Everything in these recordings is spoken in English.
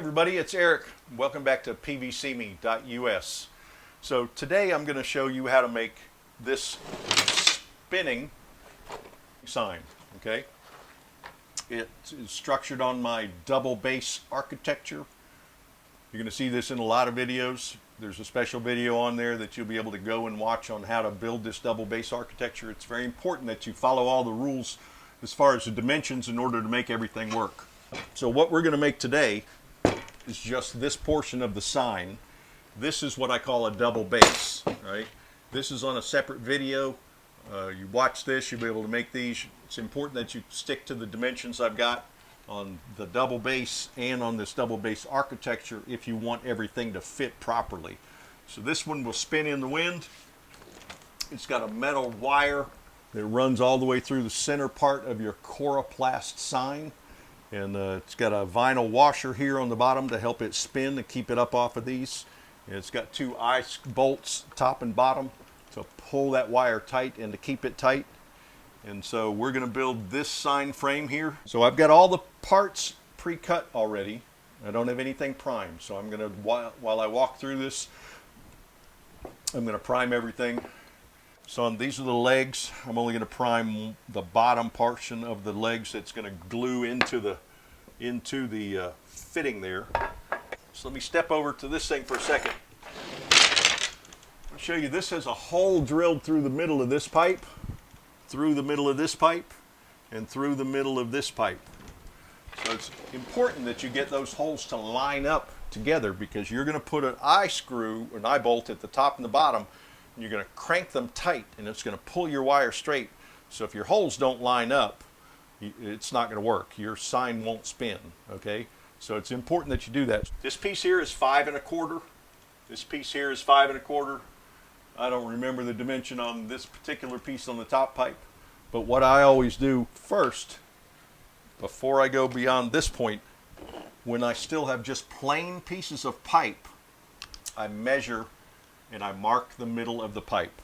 everybody, it's Eric. Welcome back to PVCMe.us. So today I'm going to show you how to make this spinning sign. Okay, it is structured on my double base architecture. You're going to see this in a lot of videos. There's a special video on there that you'll be able to go and watch on how to build this double base architecture. It's very important that you follow all the rules as far as the dimensions in order to make everything work. So what we're going to make today is just this portion of the sign. This is what I call a double base, right? This is on a separate video. You watch this, you'll be able to make these. It's important that you stick to the dimensions I've got on the double base and on this double base architecture if you want everything to fit properly. So this one will spin in the wind. It's got a metal wire that runs all the way through the center part of your coroplast sign. And it's got a vinyl washer here on the bottom to help it spin and keep it up off of these. And it's got two eye bolts, top and bottom, to pull that wire tight and to keep it tight. And so we're going to build this sign frame here. So I've got all the parts pre-cut already. I don't have anything primed. So I'm going to, while I walk through this, I'm going to prime everything. So these are the legs. I'm only going to prime the bottom portion of the legs that's going to glue into the fitting there. So let me step over to this thing for a second. I'll show you, this has a hole drilled through the middle of this pipe, through the middle of this pipe, and through the middle of this pipe. So it's important that you get those holes to line up together, because you're going to put an eye screw, an eye bolt at the top and the bottom, and you're going to crank them tight, and it's going to pull your wire straight. So if your holes don't line up, it's not going to work. Your sign won't spin, okay? So it's important that you do that. This piece here is 5 1/4. This piece here is 5 1/4. I don't remember the dimension on this particular piece on the top pipe, but what I always do first, before I go beyond this point, when I still have just plain pieces of pipe, I measure and I mark the middle of the pipe.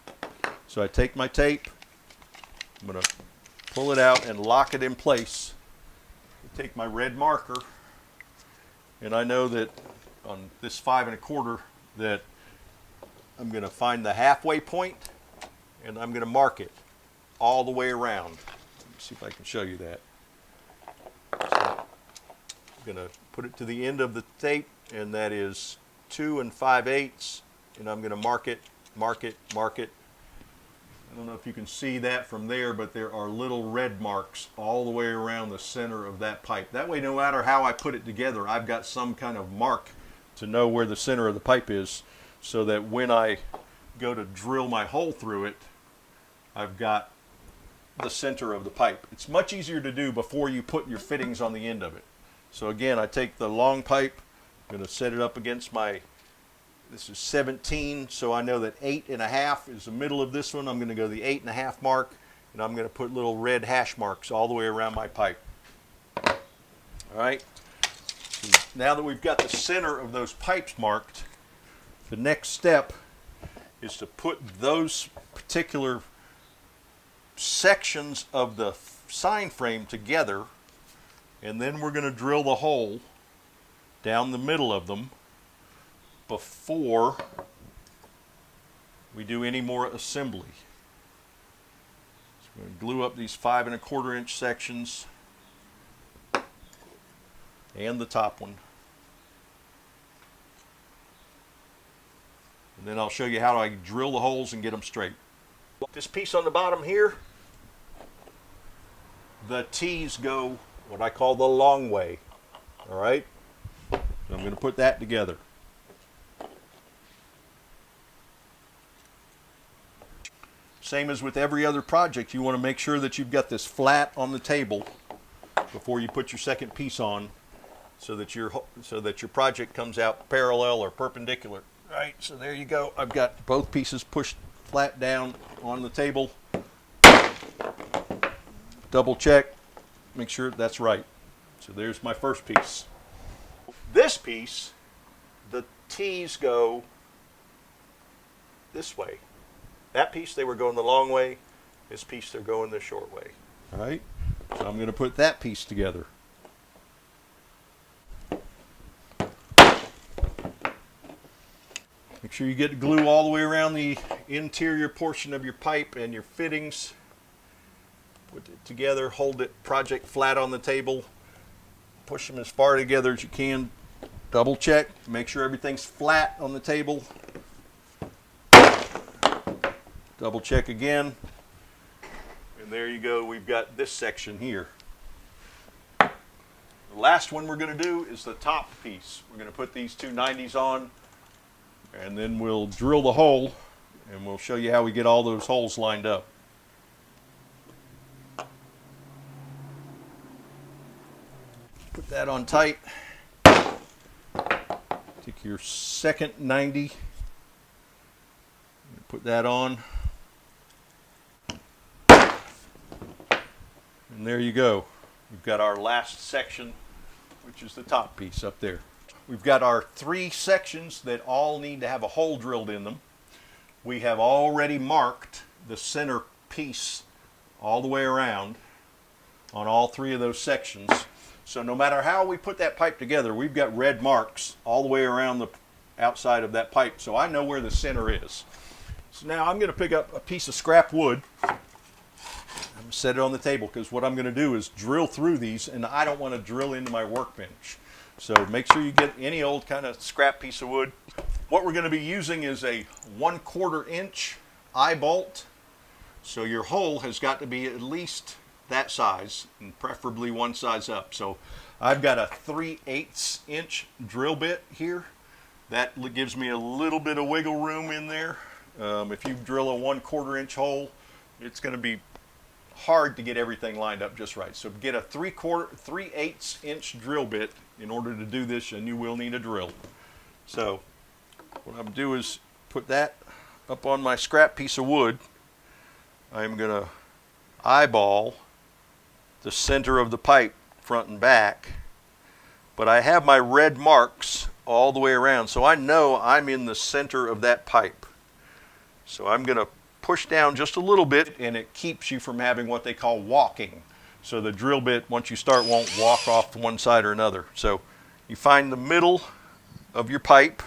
So I take my tape, I'm going to pull it out and lock it in place. I take my red marker, and I know that on this 5 1/4 that I'm going to find the halfway point, and I'm going to mark it all the way around. Let me see if I can show you that. So I'm going to put it to the end of the tape, and that is 2 5/8. And I'm going to mark it, mark it, mark it. I don't know if you can see that from there, but there are little red marks all the way around the center of that pipe. That way, no matter how I put it together, I've got some kind of mark to know where the center of the pipe is, so that when I go to drill my hole through it, I've got the center of the pipe. It's much easier to do before you put your fittings on the end of it. So again, I take the long pipe, I'm going to set it up against my, this is 17, so I know that 8 1/2 is the middle of this one. I'm going to go the 8 1/2 mark, and I'm going to put little red hash marks all the way around my pipe. All right. So now that we've got the center of those pipes marked, the next step is to put those particular sections of the sign frame together, and then we're going to drill the hole down the middle of them before we do any more assembly. So we're going to glue up these 5 1/4 inch sections and the top one. And then I'll show you how I drill the holes and get them straight. This piece on the bottom here, the T's go what I call the long way. All right? So I'm going to put that together. Same as with every other project, you want to make sure that you've got this flat on the table before you put your second piece on, so that your project comes out parallel or perpendicular. Right, so there you go. I've got both pieces pushed flat down on the table. Double check, make sure that's right. So there's my first piece. This piece, the T's go this way. That piece, they were going the long way. This piece, they're going the short way. All right, so I'm going to put that piece together. Make sure you get the glue all the way around the interior portion of your pipe and your fittings. Put it together, hold it project flat on the table. Push them as far together as you can. Double check, make sure everything's flat on the table. Double check again. And there you go, we've got this section here. The last one we're going to do is the top piece. We're going to put these two 90s on, and then we'll drill the hole, and we'll show you how we get all those holes lined up. Put that on tight. Take your second 90, put that on, and there you go. We've got our last section, which is the top piece up there. We've got our 3 sections that all need to have a hole drilled in them. We have already marked the center piece all the way around on all 3 of those sections. So no matter how we put that pipe together, we've got red marks all the way around the outside of that pipe, so I know where the center is. So now I'm going to pick up a piece of scrap wood. I'm going to set it on the table because what I'm going to do is drill through these, and I don't want to drill into my workbench. So make sure you get any old kind of scrap piece of wood. What we're going to be using is a 1/4 inch eye bolt. So your hole has got to be at least that size, and preferably one size up. So I've got a 3/8 inch drill bit here. That gives me a little bit of wiggle room in there. If you drill a 1/4 inch hole, it's going to be hard to get everything lined up just right. So get a 3/8 inch drill bit in order to do this, and you will need a drill. So what I'm going to do is put that up on my scrap piece of wood. I'm going to eyeball the center of the pipe front and back, but I have my red marks all the way around, so I know I'm in the center of that pipe. So I'm going to push down just a little bit, and it keeps you from having what they call walking. So the drill bit, once you start, won't walk off to one side or another. So you find the middle of your pipe,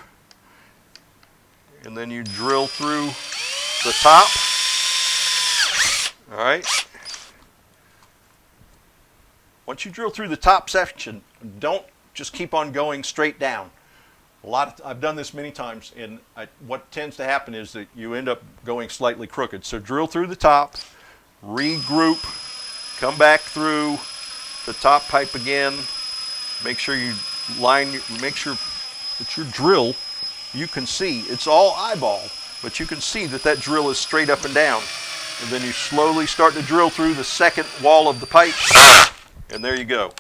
and then you drill through the top. All right. Once you drill through the top section, don't just keep on going straight down. I've done this many times, and what tends to happen is that you end up going slightly crooked. So drill through the top, regroup, come back through the top pipe again. Make sure you make sure that your drill, you can see, it's all eyeball, but you can see that that drill is straight up and down. And then you slowly start to drill through the second wall of the pipe. And there you go.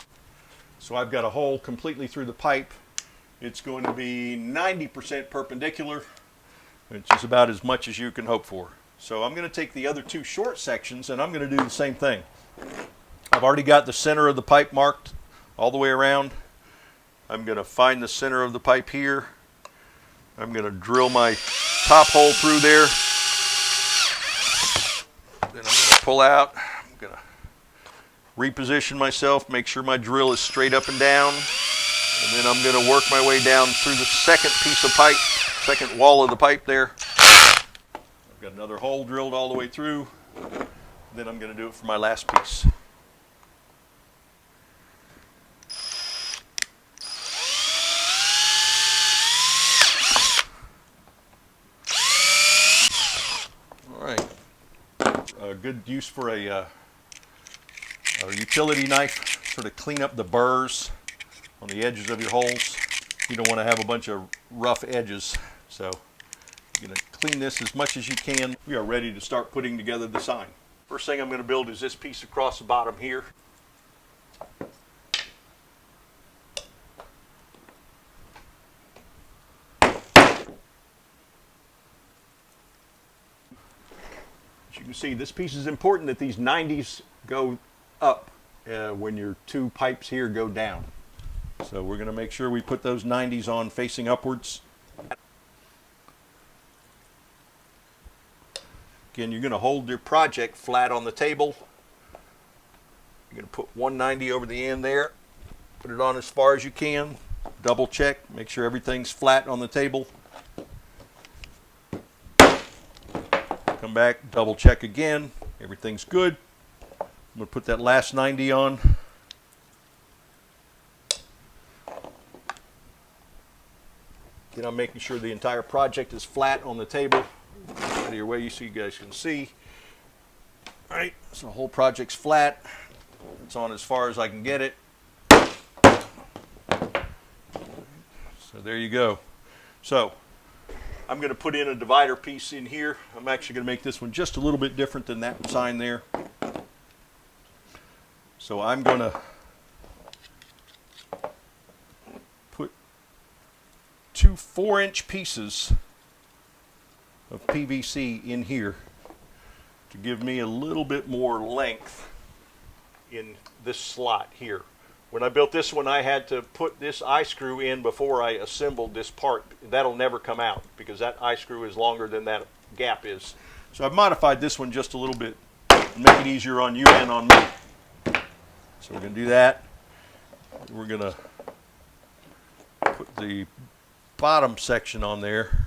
So I've got a hole completely through the pipe. It's going to be 90% perpendicular, which is about as much as you can hope for. So I'm going to take the other 2 short sections, and I'm going to do the same thing. I've already got the center of the pipe marked all the way around. I'm going to find the center of the pipe here. I'm going to drill my top hole through there. Then I'm going to pull out. I'm going to reposition myself, make sure my drill is straight up and down, and then I'm going to work my way down through the second piece of pipe, second wall of the pipe there. I've got another hole drilled all the way through. Then I'm going to do it for my last piece. All right. A good use for a utility knife, sort of clean up the burrs on the edges of your holes. You don't want to have a bunch of rough edges, so you're going to clean this as much as you can. We are ready to start putting together the sign. First thing I'm going to build is this piece across the bottom here. As you can see, this piece is important that these 90s go up when your 2 pipes here go down. So we're going to make sure we put those 90s on facing upwards. Again, you're going to hold your project flat on the table. You're going to put 190 over the end there. Put it on as far as you can. Double check, make sure everything's flat on the table. Come back, double check again. Everything's good. I'm going to put that last 90 on. Again, I'm making sure the entire project is flat on the table. Out of your way so you guys can see. All right, so the whole project's flat. It's on as far as I can get it. So there you go. So I'm going to put in a divider piece in here. I'm actually going to make this one just a little bit different than that sign there. So I'm going to put two 4-inch pieces of PVC in here to give me a little bit more length in this slot here. When I built this one, I had to put this eye screw in before I assembled this part. That'll never come out because that eye screw is longer than that gap is. So I've modified this one just a little bit to make it easier on you and on me. So we're going to do that. We're going to put the bottom section on there.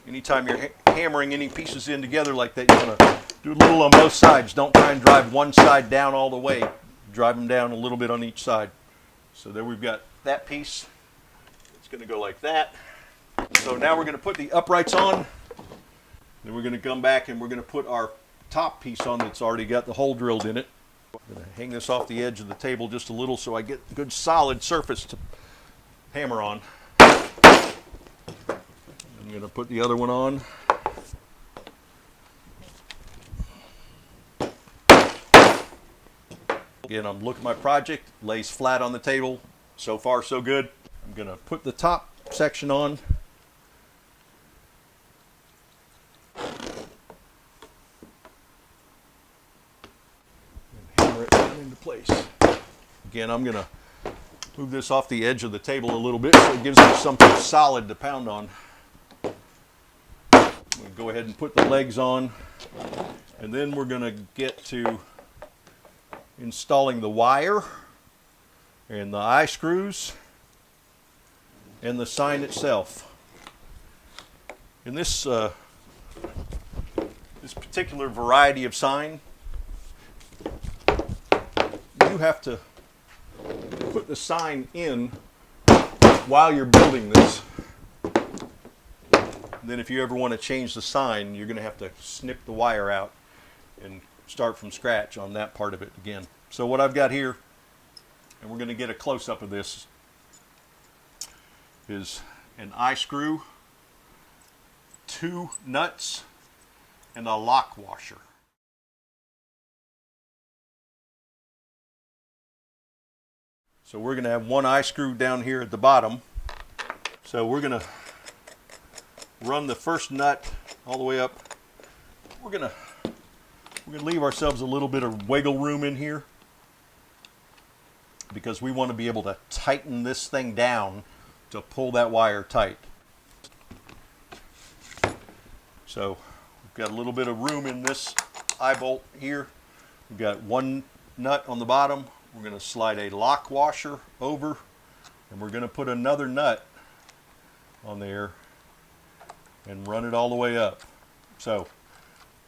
Anytime you're hammering any pieces in together like that, you want to do a little on both sides. Don't try and drive one side down all the way. Drive them down a little bit on each side. So there we've got that piece. It's going to go like that. So now we're going to put the uprights on. Then we're going to come back and we're going to put our top piece on that's already got the hole drilled in it. I'm going to hang this off the edge of the table just a little so I get a good solid surface to hammer on. I'm going to put the other one on. Again, I'm looking at my project, lays flat on the table. So far, so good. I'm going to put the top section on. And hammer it down into place. Again, I'm going to move this off the edge of the table a little bit so it gives me something solid to pound on. We'll go ahead and put the legs on, and then we're going to get to installing the wire and the eye screws and the sign itself. In this this particular variety of sign, you have to put the sign in while you're building this. And then if you ever want to change the sign, you're going to have to snip the wire out and start from scratch on that part of it again. So what I've got here, and we're going to get a close-up of this, is an eye screw, 2 nuts, and a lock washer. So we're going to have one eye screw down here at the bottom. So we're going to run the first nut all the way up. We're gonna leave ourselves a little bit of wiggle room in here because we want to be able to tighten this thing down to pull that wire tight. So we've got a little bit of room in this eye bolt here. We've got one nut on the bottom. We're going to slide a lock washer over, and we're going to put another nut on there and run it all the way up. So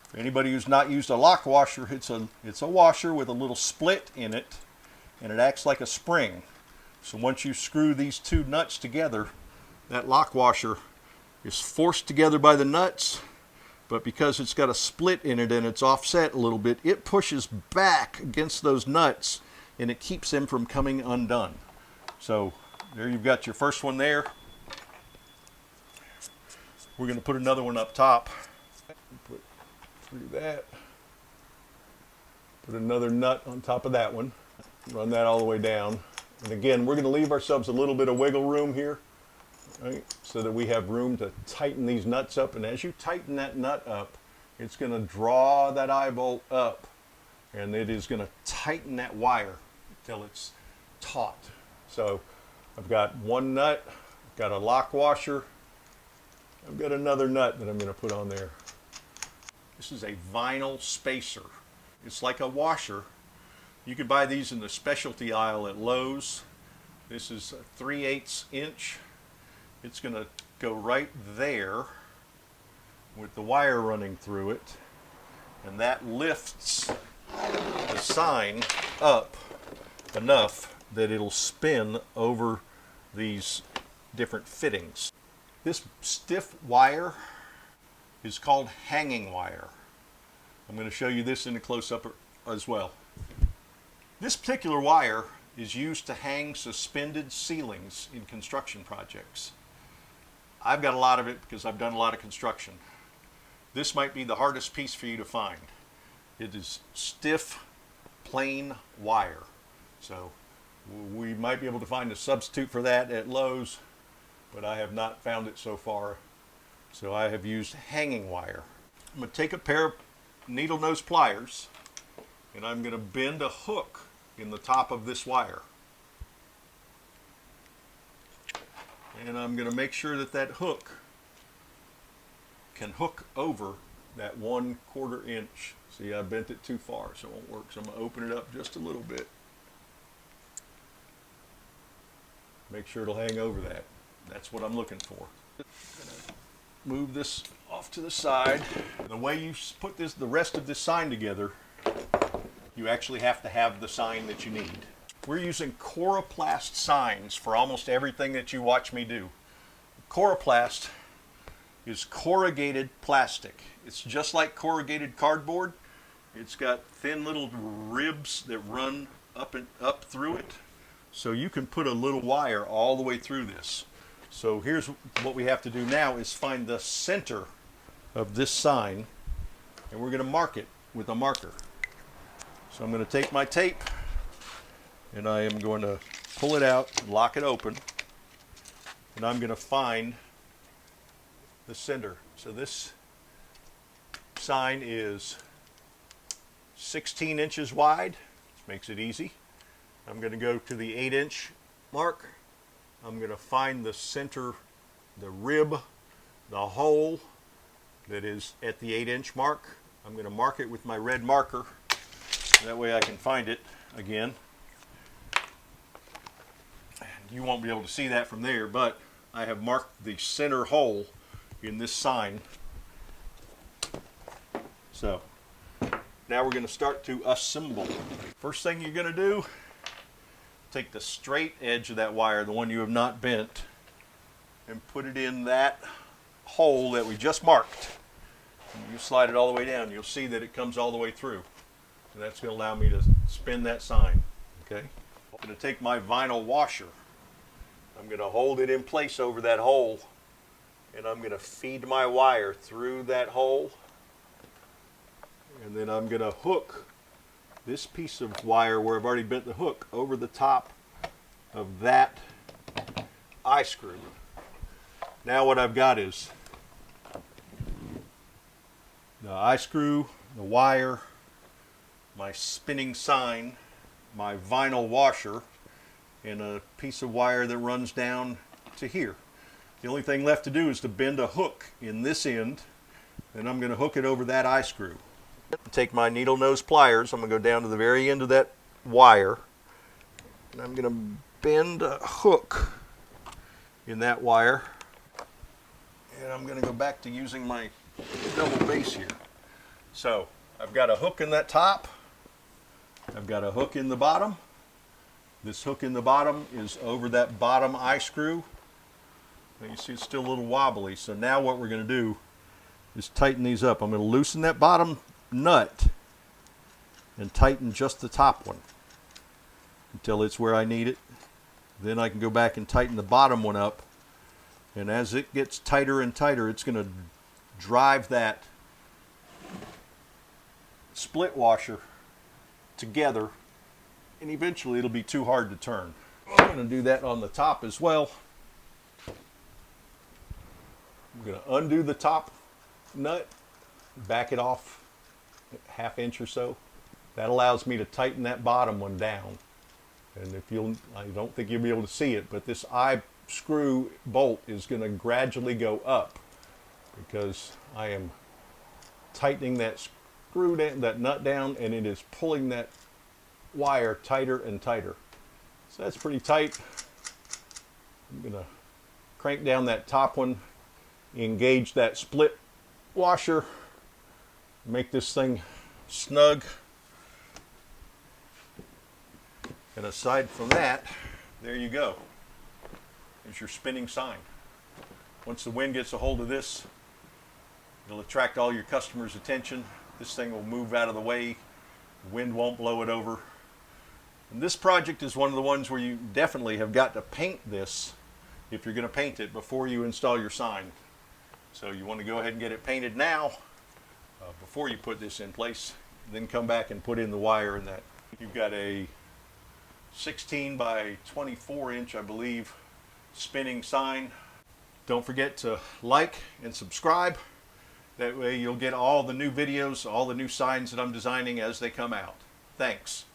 for anybody who's not used a lock washer, it's a washer with a little split in it, and it acts like a spring. So once you screw these 2 nuts together, that lock washer is forced together by the nuts, but because it's got a split in it and it's offset a little bit, it pushes back against those nuts and it keeps them from coming undone. So there you've got your first one there. We're going to put another one up top. Put through that. Put another nut on top of that one. Run that all the way down. And again, we're going to leave ourselves a little bit of wiggle room here, right, so that we have room to tighten these nuts up. And as you tighten that nut up, it's going to draw that eye bolt up, and it is going to tighten that wire until it's taut. So I've got one nut, I've got a lock washer, I've got another nut that I'm going to put on there. This is a vinyl spacer. It's like a washer. You can buy these in the specialty aisle at Lowe's. This is a 3/8 inch. it's going to go right there with the wire running through it, and that lifts the sign up enough that it'll spin over these different fittings. This stiff wire is called hanging wire. I'm going to show you this in a close-up as well. This particular wire is used to hang suspended ceilings in construction projects. I've got a lot of it because I've done a lot of construction. This might be the hardest piece for you to find. It is stiff, plain wire. So we might be able to find a substitute for that at Lowe's, but I have not found it so far. So I have used hanging wire. I'm going to take a pair of needle nose pliers and I'm going to bend a hook in the top of this wire. And I'm going to make sure that that hook can hook over that 1/4 inch. See, I bent it too far, so it won't work. So I'm going to open it up just a little bit. Make sure it'll hang over that. That's what I'm looking for. I'm going to move this off to the side. The way you put this, the rest of this sign together, you actually have to have the sign that you need. We're using Coroplast signs for almost everything that you watch me do. Coroplast is corrugated plastic. It's just like corrugated cardboard. It's got thin little ribs that run up through it. So you can put a little wire all the way through this. So here's what we have to do now is find the center of this sign, and we're going to mark it with a marker. So I'm going to take my tape and I am going to pull it out, lock it open, and I'm going to find the center. So this sign is 16 inches wide, which makes it easy. I'm going to go to the 8-inch mark. I'm going to find the center, the rib, the hole that is at the 8-inch mark. I'm going to mark it with my red marker. That way I can find it again. You won't be able to see that from there, but I have marked the center hole in this sign. So now we're going to start to assemble. First thing you're going to do, take the straight edge of that wire, the one you have not bent, and put it in that hole that we just marked. And you slide it all the way down. You'll see that it comes all the way through. And that's going to allow me to spin that sign. Okay? I'm going to take my vinyl washer. I'm going to hold it in place over that hole, and I'm going to feed my wire through that hole, and then I'm going to hook this piece of wire where I've already bent the hook over the top of that eye screw. Now what I've got is the eye screw, the wire, my spinning sign, my vinyl washer, and a piece of wire that runs down to here. The only thing left to do is to bend a hook in this end, and I'm going to hook it over that eye screw. Take my needle nose pliers, I'm going to go down to the very end of that wire, and I'm going to bend a hook in that wire, and I'm going to go back to using my double base here. So I've got a hook in that top, I've got a hook in the bottom. This hook in the bottom is over that bottom eye screw. Now you see it's still a little wobbly, so now what we're going to do is tighten these up. I'm going to loosen that bottom nut and tighten just the top one until it's where I need it. Then I can go back and tighten the bottom one up, and as it gets tighter and tighter, it's going to drive that split washer together, and eventually it'll be too hard to turn. I'm going to do that on the top as well. I'm going to undo the top nut, back it off a ½ inch or so. That allows me to tighten that bottom one down. And I don't think you'll be able to see it, but this eye screw bolt is going to gradually go up because I am tightening that screw down, that nut down, and it is pulling that wire tighter and tighter. So that's pretty tight. I'm going to crank down that top one, engage that split washer, make this thing snug. And aside from that, there you go. There's your spinning sign. Once the wind gets a hold of this, it'll attract all your customers' attention. This thing will move out of the way. The wind won't blow it over. And this project is one of the ones where you definitely have got to paint this if you're going to paint it before you install your sign. So you want to go ahead and get it painted now before you put this in place. Then come back and put in the wire and that. You've got a 16 by 24 inch, I believe, spinning sign. Don't forget to like and subscribe. That way you'll get all the new videos, all the new signs that I'm designing as they come out. Thanks.